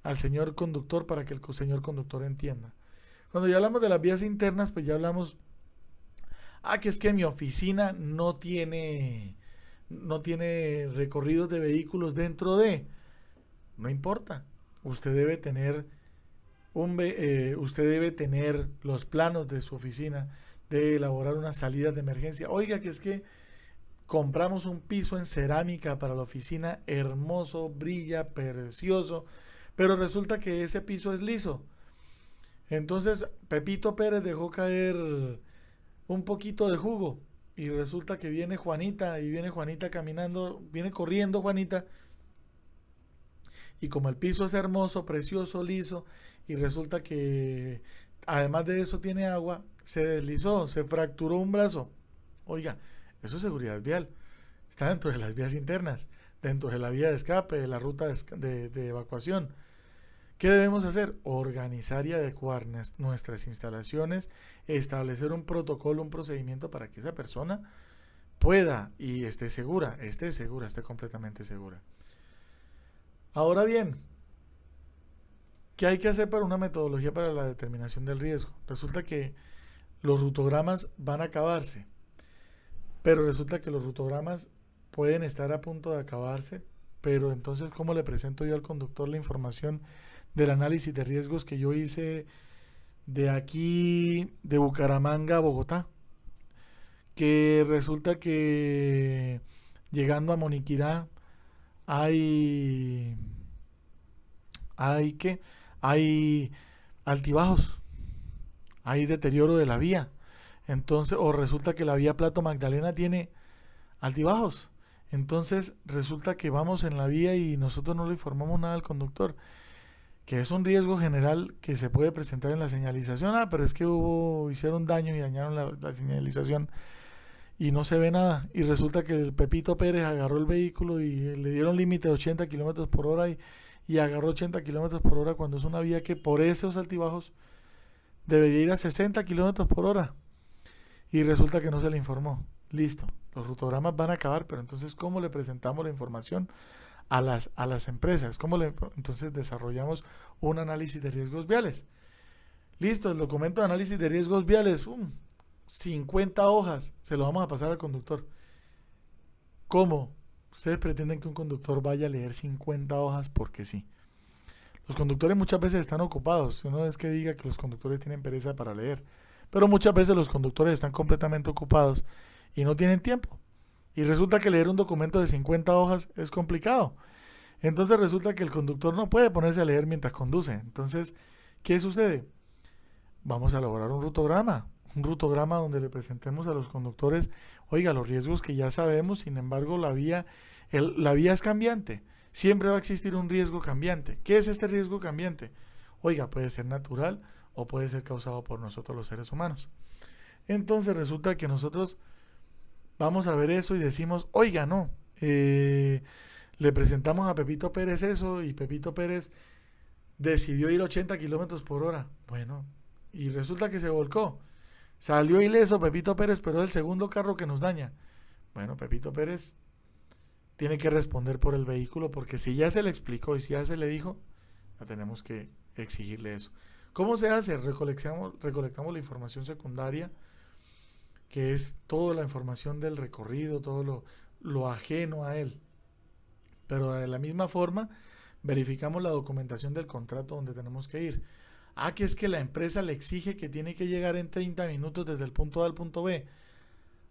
S1: al señor conductor para que el señor conductor entienda. Cuando ya hablamos de las vías internas, pues ya hablamos, que es que mi oficina no tiene recorridos de vehículos dentro de... No importa, usted debe tener los planos de su oficina, de elaborar unas salidas de emergencia. Oiga, que es que compramos un piso en cerámica para la oficina, hermoso, brilla, precioso, pero resulta que ese piso es liso. Entonces Pepito Pérez dejó caer un poquito de jugo y resulta que viene Juanita caminando, viene corriendo Juanita. Y como el piso es hermoso, precioso, liso, y resulta que además de eso tiene agua, se deslizó, se fracturó un brazo. Oiga, eso es seguridad vial. Está dentro de las vías internas, dentro de la vía de escape, de la ruta de evacuación. ¿Qué debemos hacer? Organizar y adecuar nuestras instalaciones, establecer un protocolo, un procedimiento para que esa persona pueda y esté segura, esté completamente segura. Ahora bien, ¿qué hay que hacer para una metodología para la determinación del riesgo? Resulta que los rutogramas van a acabarse, pero resulta que los rutogramas pueden estar a punto de acabarse, pero entonces, ¿cómo le presento yo al conductor la información del análisis de riesgos que yo hice de aquí, de Bucaramanga a Bogotá? Que resulta que llegando a Moniquirá hay altibajos, hay deterioro de la vía. Entonces, o resulta que la vía Plato Magdalena tiene altibajos. Entonces, resulta que vamos en la vía y nosotros no le informamos nada al conductor, que es un riesgo general que se puede presentar en la señalización. Pero es que hicieron daño y dañaron la señalización y no se ve nada. Y resulta que el Pepito Pérez agarró el vehículo y le dieron límite de 80 kilómetros por hora y agarró 80 kilómetros por hora cuando es una vía que por esos altibajos debería ir a 60 kilómetros por hora. Y resulta que no se le informó. Listo, los rutogramas van a acabar, pero entonces, ¿cómo le presentamos la información a las empresas? Entonces desarrollamos un análisis de riesgos viales. Listo, el documento de análisis de riesgos viales, 50 hojas, se lo vamos a pasar al conductor. ¿Cómo? Ustedes pretenden que un conductor vaya a leer 50 hojas porque sí. Los conductores muchas veces están ocupados. No es que diga que los conductores tienen pereza para leer, pero muchas veces los conductores están completamente ocupados y no tienen tiempo. Y resulta que leer un documento de 50 hojas es complicado. Entonces resulta que el conductor no puede ponerse a leer mientras conduce. Entonces, ¿qué sucede? Vamos a elaborar un rutograma donde le presentemos a los conductores, oiga, los riesgos que ya sabemos, sin embargo, la vía es cambiante. Siempre va a existir un riesgo cambiante. ¿Qué es este riesgo cambiante? Oiga, puede ser natural o puede ser causado por nosotros los seres humanos. Entonces resulta que nosotros vamos a ver eso y decimos, oiga, no, le presentamos a Pepito Pérez eso y Pepito Pérez decidió ir 80 kilómetros por hora. Bueno, y resulta que se volcó. Salió ileso Pepito Pérez, pero es el segundo carro que nos daña. Bueno, Pepito Pérez tiene que responder por el vehículo porque si ya se le explicó y si ya se le dijo, ya tenemos que exigirle eso. ¿Cómo se hace? Recolectamos la información secundaria, que es toda la información del recorrido, todo lo ajeno a él. Pero de la misma forma, verificamos la documentación del contrato donde tenemos que ir. Que es que la empresa le exige que tiene que llegar en 30 minutos desde el punto A al punto B.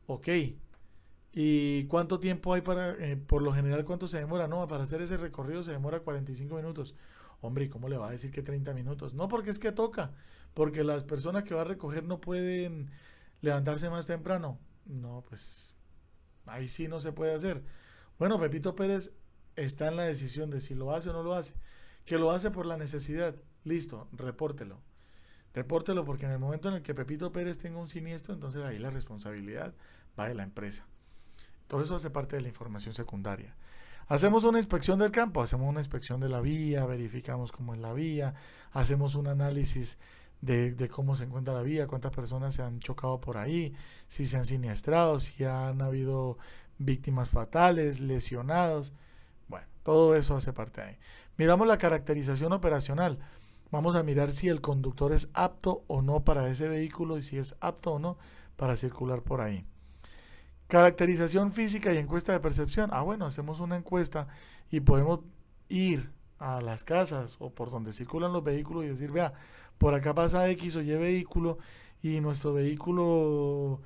S1: Ok. ¿Y cuánto tiempo hay por lo general, cuánto se demora? No, para hacer ese recorrido se demora 45 minutos. Hombre, ¿y cómo le va a decir que 30 minutos? No, porque es que toca. Porque las personas que va a recoger no pueden levantarse más temprano. No, pues ahí sí no se puede hacer. Bueno, Pepito Pérez está en la decisión de si lo hace o no lo hace. Que lo hace por la necesidad. Listo, repórtelo. Repórtelo porque en el momento en el que Pepito Pérez tenga un siniestro, entonces ahí la responsabilidad va de la empresa. Todo eso hace parte de la información secundaria. Hacemos una inspección del campo, hacemos una inspección de la vía, verificamos cómo es la vía, hacemos un análisis de cómo se encuentra la vía, cuántas personas se han chocado por ahí, si se han siniestrado, si han habido víctimas fatales, lesionados. Bueno, todo eso hace parte de ahí. Miramos la caracterización operacional. Vamos a mirar si el conductor es apto o no para ese vehículo y si es apto o no para circular por ahí. Caracterización física y encuesta de percepción. Bueno, hacemos una encuesta y podemos ir a las casas o por donde circulan los vehículos y decir, vea, por acá pasa X o Y vehículo y nuestro vehículo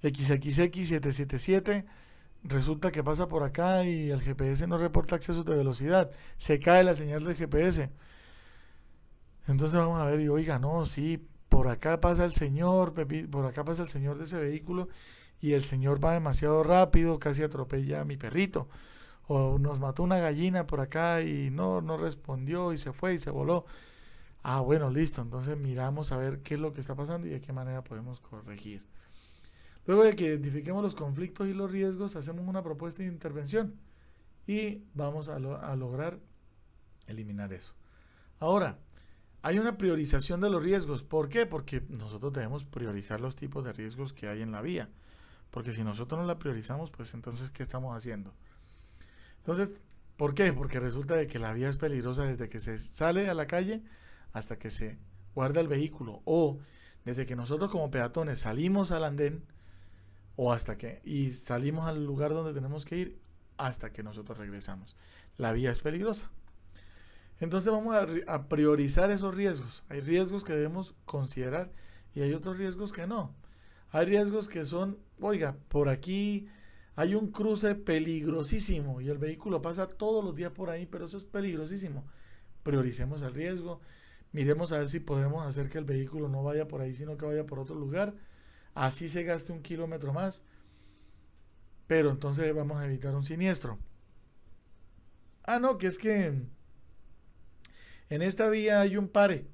S1: XXX777 resulta que pasa por acá y el GPS no reporta excesos de velocidad, se cae la señal del GPS. Entonces vamos a ver y oiga, no, sí, por acá pasa el señor, por acá pasa el señor de ese vehículo y el señor va demasiado rápido, casi atropella a mi perrito. O nos mató una gallina por acá y no respondió y se fue y se voló. Bueno, listo, entonces miramos a ver qué es lo que está pasando y de qué manera podemos corregir. Luego de que identifiquemos los conflictos y los riesgos, hacemos una propuesta de intervención y vamos a lograr eliminar eso. Ahora, hay una priorización de los riesgos. ¿Por qué? Porque nosotros debemos priorizar los tipos de riesgos que hay en la vía. Porque si nosotros no la priorizamos, pues entonces, ¿qué estamos haciendo? Entonces, ¿por qué? Porque resulta de que la vía es peligrosa desde que se sale a la calle hasta que se guarda el vehículo. O desde que nosotros como peatones salimos al andén y salimos al lugar donde tenemos que ir hasta que nosotros regresamos. La vía es peligrosa. Entonces vamos a priorizar esos riesgos. Hay riesgos que debemos considerar y hay otros riesgos que no. Hay riesgos que son, oiga, por aquí hay un cruce peligrosísimo y el vehículo pasa todos los días por ahí, pero eso es peligrosísimo. Prioricemos el riesgo, miremos a ver si podemos hacer que el vehículo no vaya por ahí, sino que vaya por otro lugar. Así se gaste 1 kilómetro más, pero entonces vamos a evitar un siniestro. No, que es que en esta vía hay un pare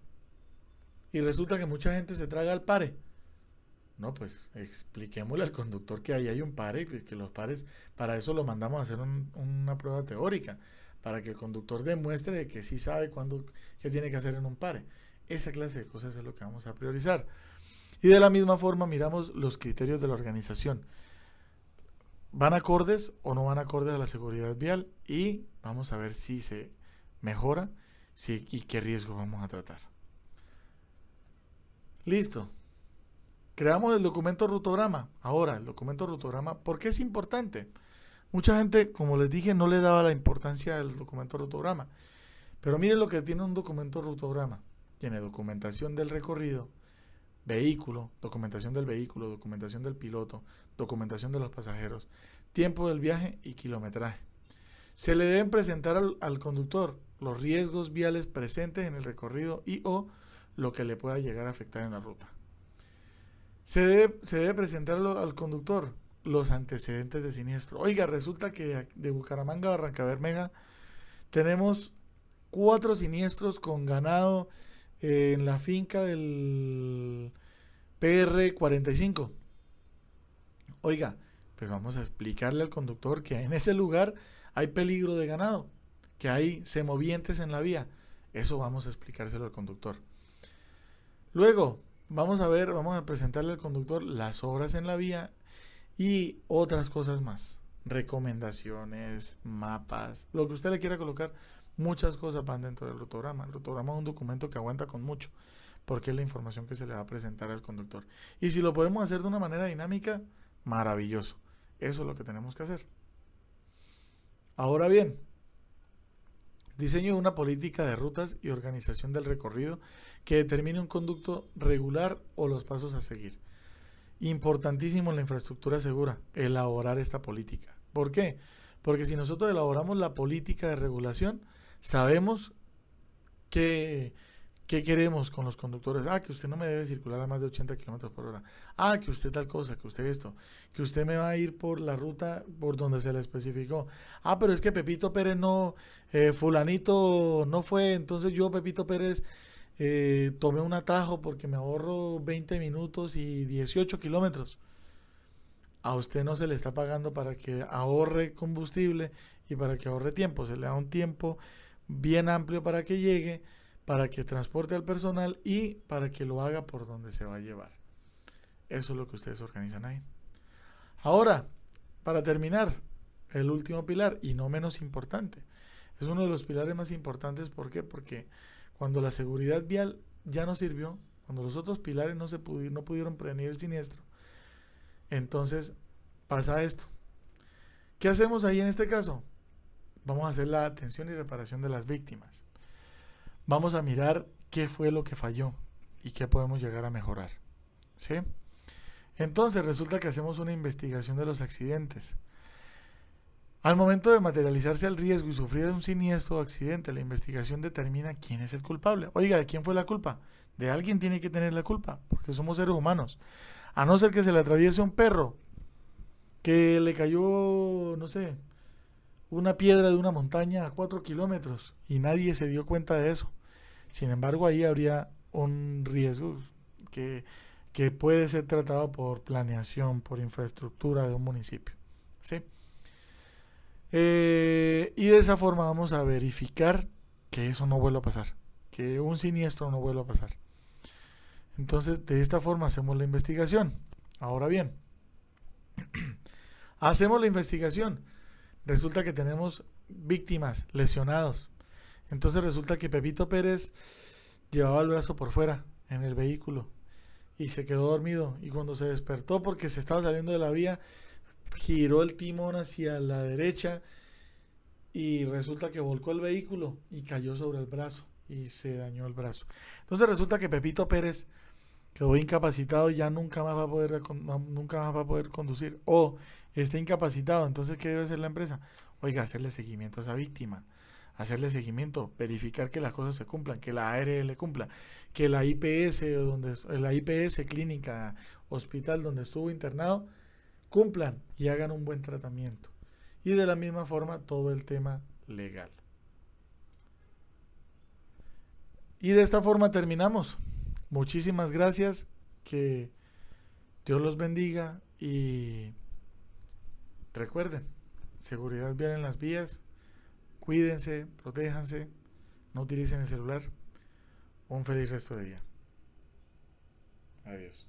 S1: y resulta que mucha gente se traga al pare. No, pues expliquémosle al conductor que ahí hay un pare, que los pares, para eso lo mandamos a hacer una prueba teórica, para que el conductor demuestre que sí sabe qué tiene que hacer en un pare. Esa clase de cosas es lo que vamos a priorizar. Y de la misma forma miramos los criterios de la organización. ¿Van acordes o no van acordes a la seguridad vial? Y vamos a ver si se mejora y qué riesgo vamos a tratar. Listo. Creamos el documento rutograma. Ahora, el documento rutograma, ¿por qué es importante? Mucha gente, como les dije, no le daba la importancia al documento rutograma. Pero miren lo que tiene un documento rutograma. Tiene documentación del recorrido, vehículo, documentación del vehículo, documentación del piloto, documentación de los pasajeros, tiempo del viaje y kilometraje. Se le deben presentar al conductor los riesgos viales presentes en el recorrido y o lo que le pueda llegar a afectar en la ruta. Se debe presentar al conductor los antecedentes de siniestro. Oiga, resulta que de Bucaramanga a Barrancabermeja tenemos 4 siniestros con ganado en la finca del PR 45. Oiga, pues vamos a explicarle al conductor que en ese lugar hay peligro de ganado, que hay semovientes en la vía. Eso vamos a explicárselo al conductor. Luego, vamos a presentarle al conductor las obras en la vía y otras cosas más. Recomendaciones, mapas, lo que usted le quiera colocar, muchas cosas van dentro del rutograma. El rutograma es un documento que aguanta con mucho, porque es la información que se le va a presentar al conductor. Y si lo podemos hacer de una manera dinámica, maravilloso. Eso es lo que tenemos que hacer. Ahora bien, diseño de una política de rutas y organización del recorrido que determine un conducto regular o los pasos a seguir. Importantísimo en la infraestructura segura, elaborar esta política. ¿Por qué? Porque si nosotros elaboramos la política de regulación, sabemos qué queremos con los conductores. Ah, que usted no me debe circular a más de 80 kilómetros por hora. Ah, que usted tal cosa, que usted esto, que usted me va a ir por la ruta por donde se le especificó. Ah, pero es que Pepito Pérez no, fulanito no fue, entonces yo, Pepito Pérez, tomé un atajo porque me ahorro 20 minutos y 18 kilómetros. A usted no se le está pagando para que ahorre combustible y para que ahorre tiempo. Se le da un tiempo bien amplio para que llegue, para que transporte al personal y para que lo haga por donde se va a llevar. Eso es lo que ustedes organizan ahí. Ahora, para terminar, el último pilar, y no menos importante, es uno de los pilares más importantes. ¿Por qué? Porque cuando la seguridad vial ya no sirvió, cuando los otros pilares no pudieron prevenir el siniestro, entonces pasa esto. ¿Qué hacemos ahí en este caso? Vamos a hacer la atención y reparación de las víctimas. Vamos a mirar qué fue lo que falló y qué podemos llegar a mejorar. ¿Sí? Entonces resulta que hacemos una investigación de los accidentes. Al momento de materializarse el riesgo y sufrir un siniestro o accidente, la investigación determina quién es el culpable. Oiga, ¿de quién fue la culpa? De alguien tiene que tener la culpa, porque somos seres humanos. A no ser que se le atraviese un perro, que le cayó, no sé, una piedra de una montaña a 4 kilómetros y nadie se dio cuenta de eso. Sin embargo, ahí habría un riesgo que puede ser tratado por planeación, por infraestructura de un municipio. ¿Sí? Y de esa forma vamos a verificar que eso no vuelva a pasar, que un siniestro no vuelva a pasar. Entonces, de esta forma hacemos la investigación. Ahora bien, hacemos la investigación. Resulta que tenemos víctimas, lesionados. Entonces resulta que Pepito Pérez llevaba el brazo por fuera en el vehículo y se quedó dormido. Y cuando se despertó porque se estaba saliendo de la vía, giró el timón hacia la derecha y resulta que volcó el vehículo y cayó sobre el brazo y se dañó el brazo. Entonces resulta que Pepito Pérez quedó incapacitado y ya nunca más va a poder conducir, o está incapacitado. Entonces, ¿qué debe hacer la empresa? Oiga, hacerle seguimiento a esa víctima, hacerle seguimiento, verificar que las cosas se cumplan, que la ARL cumpla, que la IPS clínica, hospital donde estuvo internado, cumplan y hagan un buen tratamiento. Y de la misma forma todo el tema legal. Y de esta forma terminamos. Muchísimas gracias, que Dios los bendiga y recuerden, seguridad vial en las vías, cuídense, protéjanse, no utilicen el celular. Un feliz resto de día. Adiós.